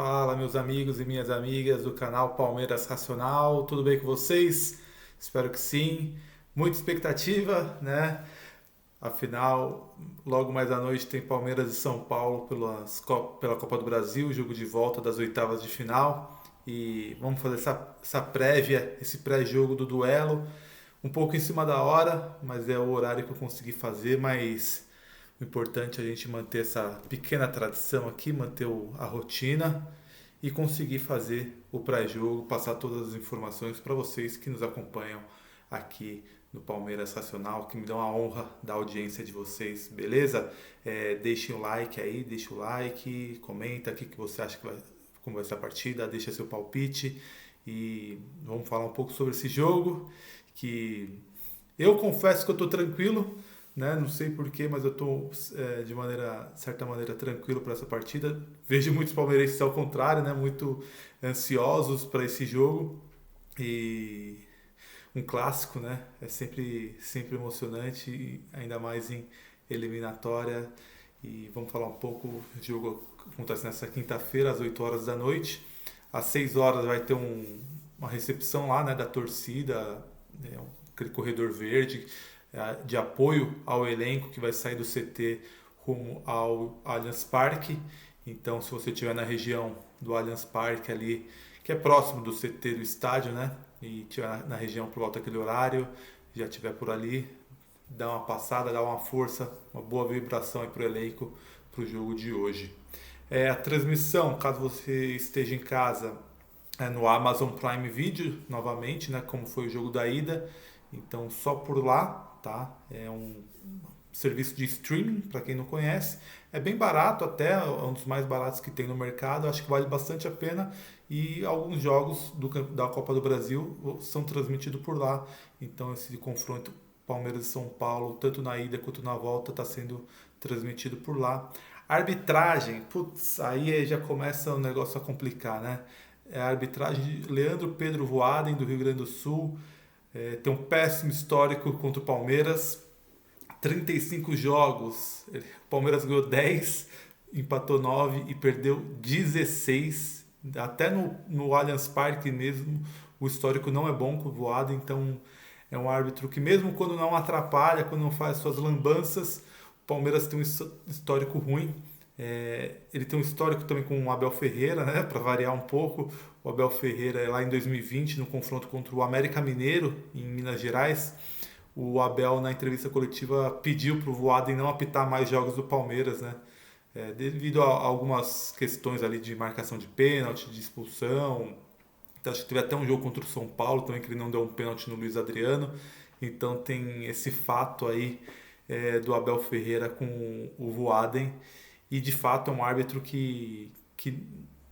Fala, meus amigos e minhas amigas do canal Palmeiras Racional, tudo bem com vocês? Espero que sim. Muita expectativa, né? Afinal, logo mais à noite tem Palmeiras e São Paulo pela Copa do Brasil, jogo de volta das oitavas de final. E vamos fazer essa prévia, esse pré-jogo do duelo. Um pouco em cima da hora, mas é o horário que eu consegui fazer, mas o importante é a gente manter essa pequena tradição aqui, manter a rotina e conseguir fazer o pré-jogo, passar todas as informações para vocês que nos acompanham aqui no Palmeiras Racional, que me dão a honra da audiência de vocês, beleza? Deixem o like aí, deixa o like, comenta o que você acha como vai ser a partida, deixa seu palpite e vamos falar um pouco sobre esse jogo que eu confesso que eu estou tranquilo, né? Não sei porquê, mas eu estou de certa maneira tranquilo para essa partida. Vejo muitos palmeirenses ao contrário, né? Muito ansiosos para esse jogo e um clássico, né? É sempre emocionante, ainda mais em eliminatória. E vamos falar um pouco. O jogo acontece nessa quinta-feira, às 8 horas da noite. Às 6 horas vai ter uma recepção lá, né, da torcida, né, aquele corredor verde de apoio ao elenco que vai sair do CT rumo ao Allianz Parque. Então, se você estiver na região do Allianz Parque ali, que é próximo do CT do estádio, né? E estiver na região por volta daquele horário, já estiver por ali, dá uma passada, dá uma força, uma boa vibração aí pro elenco pro jogo de hoje. A transmissão, caso você esteja em casa, é no Amazon Prime Video, novamente, né? Como foi o jogo da ida. Então, só por lá, tá? É um serviço de streaming, para quem não conhece. É bem barato até, é um dos mais baratos que tem no mercado. Acho que vale bastante a pena. E alguns jogos da Copa do Brasil são transmitidos por lá. Então, esse confronto Palmeiras e São Paulo, tanto na ida quanto na volta, está sendo transmitido por lá. Arbitragem, putz, aí já começa o negócio a complicar, né? É a arbitragem de Leandro Pedro Voaden, do Rio Grande do Sul. Tem um péssimo histórico contra o Palmeiras. 35 jogos. O Palmeiras ganhou 10, empatou 9 e perdeu 16. Até no Allianz Parque mesmo, o histórico não é bom com o Voaden. Então, é um árbitro que mesmo quando não atrapalha, quando não faz suas lambanças, o Palmeiras tem um histórico ruim. Ele tem um histórico também com o Abel Ferreira, né? Para variar um pouco. O Abel Ferreira, lá em 2020, no confronto contra o América Mineiro, em Minas Gerais, o Abel, na entrevista coletiva, pediu para o Voaden não apitar mais jogos do Palmeiras, né? Devido a algumas questões ali de marcação de pênalti, de expulsão. Então, acho que teve até um jogo contra o São Paulo também, que ele não deu um pênalti no Luiz Adriano. Então tem esse fato aí do Abel Ferreira com o Voaden. E de fato é um árbitro que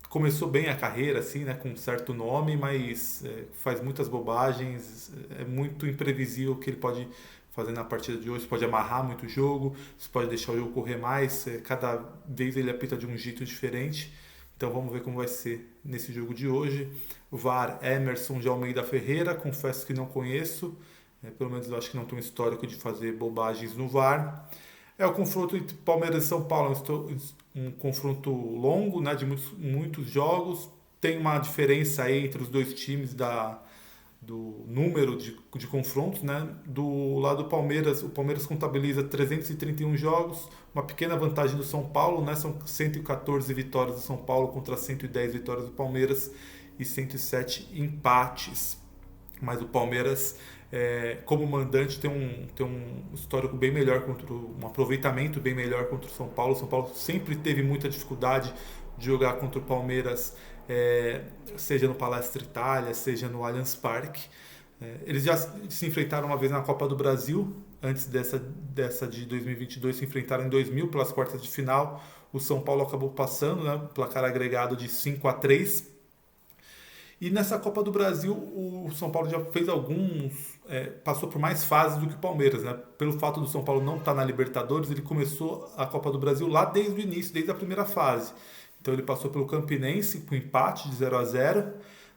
começou bem a carreira, assim, né, com um certo nome, mas faz muitas bobagens, é muito imprevisível o que ele pode fazer na partida de hoje. Você pode amarrar muito o jogo, você pode deixar o jogo correr mais, cada vez ele apita de um jeito diferente. Então vamos ver como vai ser nesse jogo de hoje. O VAR, Emerson de Almeida Ferreira, confesso que não conheço, pelo menos eu acho que não tem um histórico de fazer bobagens no VAR. O confronto entre Palmeiras e São Paulo, um confronto longo, né, de muitos jogos. Tem uma diferença aí entre os dois times do número de confrontos, né? Do lado do Palmeiras, o Palmeiras contabiliza 331 jogos, uma pequena vantagem do São Paulo, né? São 114 vitórias do São Paulo contra 110 vitórias do Palmeiras e 107 empates. Mas o Palmeiras, como mandante, tem um histórico bem melhor, um aproveitamento bem melhor contra o São Paulo. O São Paulo sempre teve muita dificuldade de jogar contra o Palmeiras, seja no Palestra Itália, seja no Allianz Parque. Eles já se enfrentaram uma vez na Copa do Brasil, antes dessa de 2022, se enfrentaram em 2000 pelas quartas de final. O São Paulo acabou passando, né, placar agregado de 5-3. E nessa Copa do Brasil, o São Paulo já fez passou por mais fases do que o Palmeiras, né? Pelo fato do São Paulo não estar na Libertadores, ele começou a Copa do Brasil lá desde o início, desde a primeira fase. Então ele passou pelo Campinense com empate de 0-0,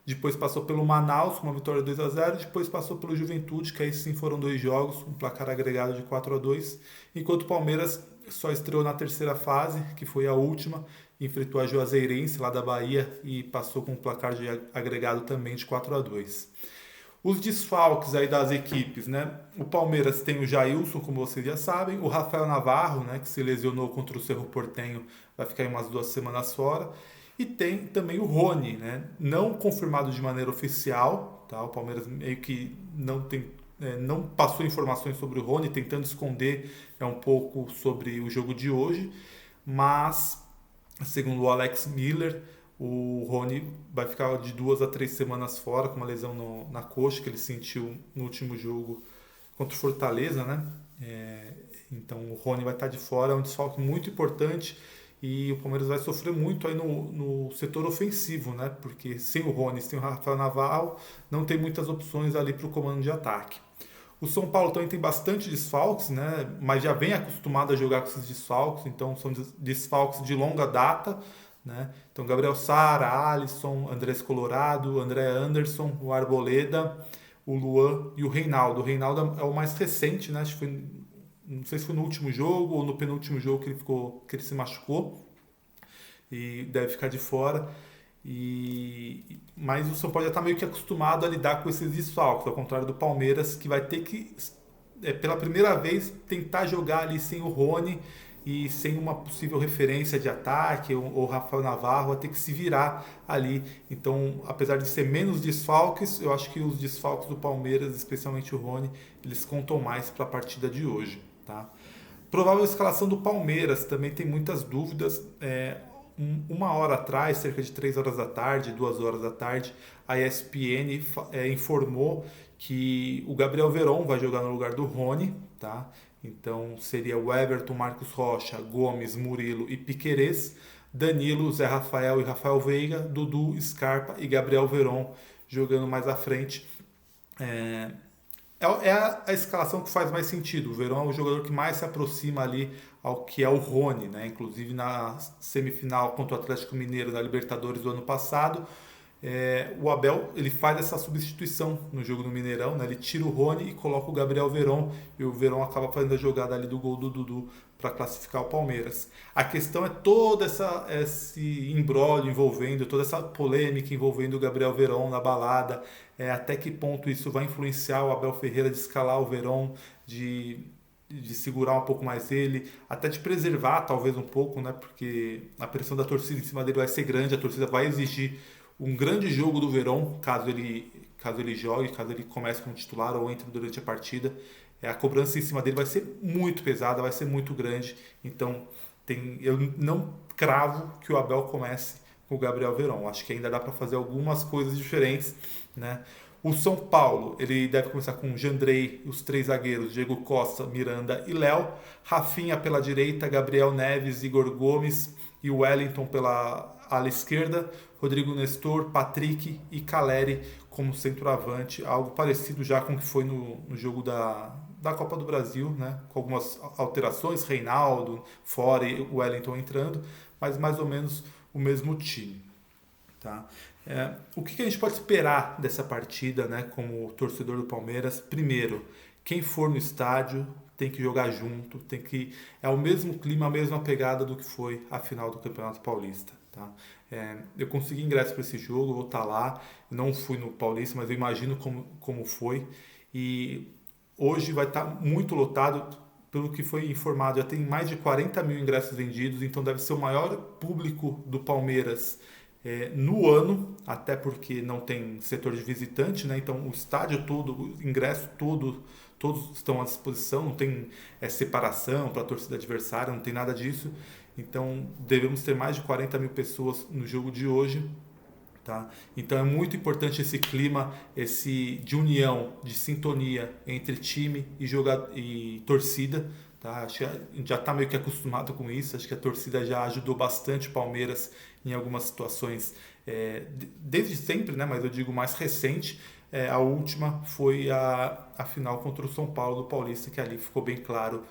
depois passou pelo Manaus com uma vitória de 2-0, depois passou pelo Juventude, que aí sim foram 2 jogos, um placar agregado de 4-2, enquanto o Palmeiras só estreou na terceira fase, que foi a última, enfrentou a Juazeirense lá da Bahia e passou com um placar de agregado também de 4-2. Os desfalques aí das equipes, né? O Palmeiras tem o Jailson, como vocês já sabem, o Rafael Navarro, né, que se lesionou contra o Cerro Porteño, vai ficar aí umas 2 semanas fora. E tem também o Rony, né? Não confirmado de maneira oficial, tá? O Palmeiras meio que não passou informações sobre o Rony, tentando esconder um pouco sobre o jogo de hoje, mas segundo o Alex Miller, o Rony vai ficar de 2 a 3 semanas fora com uma lesão na coxa que ele sentiu no último jogo contra o Fortaleza, né? Então o Rony vai estar de fora, é um desfalque muito importante e o Palmeiras vai sofrer muito aí no setor ofensivo, né? Porque sem o Rony, sem o Rafael Navarro, não tem muitas opções ali para o comando de ataque. O São Paulo também tem bastante desfalques, né? Mas já vem acostumado a jogar com esses desfalques, então são desfalques de longa data, né? Então Gabriel Sara, Alisson, Andrés Colorado, André Anderson, o Arboleda, o Luan e o Reinaldo. O Reinaldo é o mais recente, né? Acho que foi, não sei se foi no último jogo ou no penúltimo jogo que ele se machucou e deve ficar de fora. Mas o São Paulo já está meio que acostumado a lidar com esses desfalques, ao contrário do Palmeiras, que vai ter que, pela primeira vez, tentar jogar ali sem o Rony e sem uma possível referência de ataque, ou Rafael Navarro, vai ter que se virar ali. Então, apesar de ser menos desfalques, eu acho que os desfalques do Palmeiras, especialmente o Rony, eles contam mais para a partida de hoje. Tá? Provável escalação do Palmeiras, também tem muitas dúvidas. Uma hora atrás, cerca de 3 horas da tarde, 2 horas da tarde, a ESPN informou que o Gabriel Veron vai jogar no lugar do Rony, tá? Então seria o Everton, Marcos Rocha, Gomes, Murilo e Piquerez, Danilo, Zé Rafael e Rafael Veiga, Dudu, Scarpa e Gabriel Veron jogando mais à frente. É a escalação que faz mais sentido. O Verón é o jogador que mais se aproxima ali ao que é o Rony, né? Inclusive na semifinal contra o Atlético Mineiro da Libertadores do ano passado, o Abel ele faz essa substituição no jogo do Mineirão, né? Ele tira o Rony e coloca o Gabriel Veron e o Veron acaba fazendo a jogada ali do gol do Dudu para classificar o Palmeiras. A questão é todo esse imbróglio envolvendo, toda essa polêmica envolvendo o Gabriel Veron na balada, até que ponto isso vai influenciar o Abel Ferreira de escalar o Veron, de segurar um pouco mais ele, até de preservar talvez um pouco, né? Porque a pressão da torcida em cima dele vai ser grande, a torcida vai exigir um grande jogo do Veron, caso ele jogue, caso ele comece como titular ou entre durante a partida. A cobrança em cima dele vai ser muito pesada, vai ser muito grande. Então, eu não cravo que o Abel comece com o Gabriel Veron. Acho que ainda dá para fazer algumas coisas diferentes, né? O São Paulo, ele deve começar com Jandrei, os 3 zagueiros, Diego Costa, Miranda e Léo. Rafinha pela direita, Gabriel Neves, Igor Gomes e Wellington pela ala esquerda. Rodrigo Nestor, Patrick e Caleri como centroavante, algo parecido já com o que foi no jogo da Copa do Brasil, né? Com algumas alterações, Reinaldo fora e o Wellington entrando, mas mais ou menos o mesmo time. Tá? O que a gente pode esperar dessa partida, né, como torcedor do Palmeiras? Primeiro, quem for no estádio tem que jogar junto, é o mesmo clima, a mesma pegada do que foi a final do Campeonato Paulista. Tá? Eu consegui ingresso para esse jogo, vou estar lá. Não fui no Paulista, mas eu imagino como foi. E hoje vai estar muito lotado, pelo que foi informado. Já tem mais de 40 mil ingressos vendidos, então deve ser o maior público do Palmeiras no ano, até porque não tem setor de visitante, né? Então o estádio todo, o ingresso todo, todos estão à disposição, não tem separação para a torcida adversária, não tem nada disso. Então devemos ter mais de 40 mil pessoas no jogo de hoje. Tá? Então é muito importante esse clima, de união, de sintonia entre time e torcida. Tá? Acho que a gente já está meio que acostumado com isso. Acho que a torcida já ajudou bastante o Palmeiras em algumas situações, desde sempre, né? Mas eu digo mais recente. A última foi a final contra o São Paulo do Paulista, que ali ficou bem claro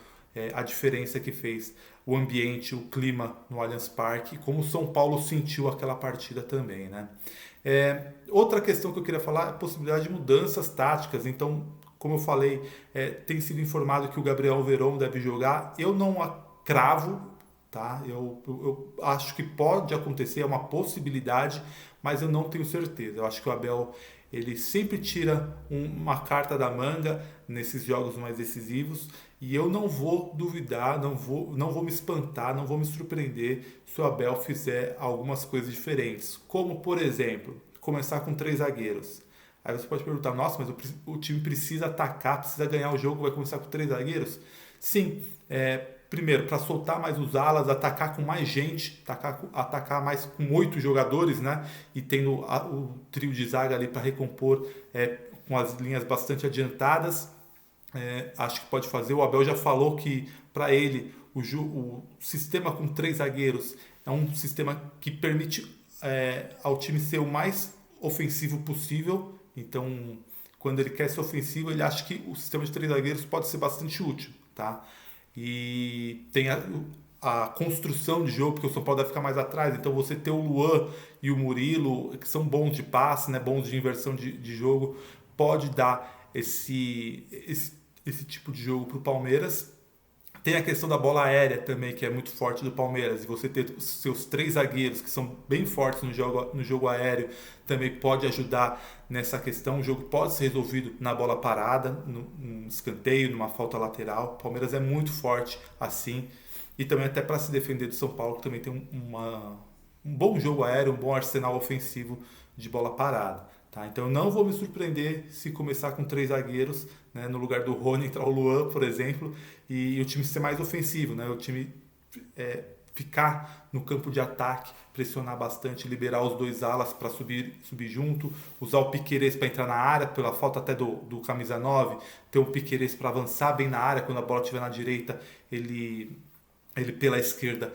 a diferença que fez o ambiente, o clima no Allianz Parque, como o São Paulo sentiu aquela partida também, né? Outra questão que eu queria falar é a possibilidade de mudanças táticas. Então, como eu falei, tem sido informado que o Gabriel Veron deve jogar. Eu não cravo, tá? Eu acho que pode acontecer, é uma possibilidade, mas eu não tenho certeza. Eu acho que o Abel ele sempre tira uma carta da manga nesses jogos mais decisivos e eu não vou duvidar, não vou me espantar, não vou me surpreender se o Abel fizer algumas coisas diferentes. Como, por exemplo, começar com 3 zagueiros. Aí você pode perguntar, nossa, mas o time precisa atacar, precisa ganhar o jogo, vai começar com 3 zagueiros? Sim, primeiro, para soltar mais os alas, atacar com mais gente, atacar mais com 8 jogadores, né? E tendo o trio de zaga ali para recompor com as linhas bastante adiantadas. Acho que pode fazer. O Abel já falou que para ele o sistema com 3 zagueiros é um sistema que permite ao time ser o mais ofensivo possível. Então, quando ele quer ser ofensivo, ele acha que o sistema de 3 zagueiros pode ser bastante útil, tá? E tem a construção de jogo, porque o São Paulo deve ficar mais atrás, então você ter o Luan e o Murilo, que são bons de passe, né, bons de inversão de jogo, pode dar esse tipo de jogo para o Palmeiras. Tem a questão da bola aérea também, que é muito forte do Palmeiras. E você ter os seus 3 zagueiros, que são bem fortes no jogo aéreo, também pode ajudar nessa questão. O jogo pode ser resolvido na bola parada, num escanteio, numa falta lateral. O Palmeiras é muito forte assim. E também até para se defender do São Paulo, que também tem um bom jogo aéreo, um bom arsenal ofensivo de bola parada. Tá? Então eu não vou me surpreender se começar com 3 zagueiros, né, no lugar do Rony entrar o Luan, por exemplo, e o time ser mais ofensivo, né, o time ficar no campo de ataque, pressionar bastante, liberar os 2 alas para subir junto, usar o Piquerez para entrar na área, pela falta até do camisa 9, ter um Piquerez para avançar bem na área, quando a bola estiver na direita, ele pela esquerda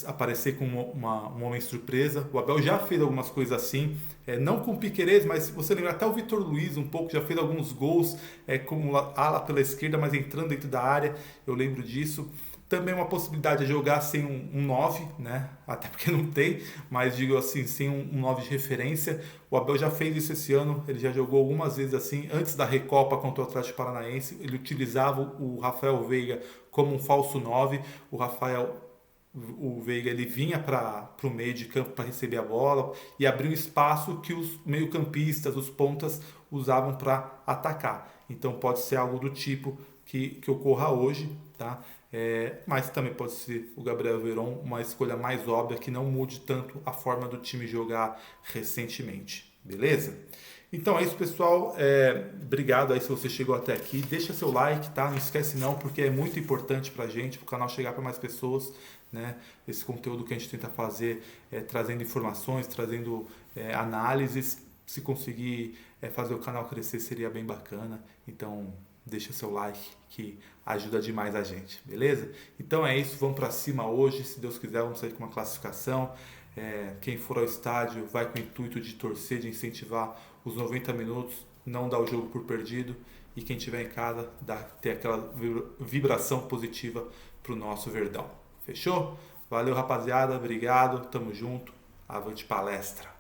aparecer com um homem surpresa. O Abel já fez algumas coisas assim, não com o Piquerez, mas você lembra até o Vitor Luiz um pouco, já fez alguns gols como ala pela esquerda, mas entrando dentro da área, eu lembro disso. Também uma possibilidade é jogar sem um 9, né? Até porque não tem, mas digo assim, sem um 9 de referência. O Abel já fez isso esse ano, ele já jogou algumas vezes assim, antes da Recopa contra o Atlético Paranaense, ele utilizava o Rafael Veiga como um falso 9. O Veiga ele vinha para o meio de campo para receber a bola e abrir um espaço que os meio-campistas, os pontas, usavam para atacar. Então pode ser algo do tipo que ocorra hoje, tá? Mas também pode ser o Gabriel Veron uma escolha mais óbvia que não mude tanto a forma do time jogar recentemente, beleza? Então é isso, pessoal. Obrigado aí se você chegou até aqui. Deixa seu like, tá? Não esquece não, porque é muito importante pra gente, pro canal chegar para mais pessoas, né? Esse conteúdo que a gente tenta fazer, trazendo informações, trazendo análises. Se conseguir fazer o canal crescer, seria bem bacana. Então deixa seu like que ajuda demais a gente, beleza? Então é isso, vamos para cima hoje, se Deus quiser, vamos sair com uma classificação. Quem for ao estádio vai com o intuito de torcer, de incentivar os 90 minutos, não dar o jogo por perdido, e quem estiver em casa ter aquela vibração positiva pro nosso Verdão. Fechou? Valeu, rapaziada, obrigado, tamo junto, avante palestra!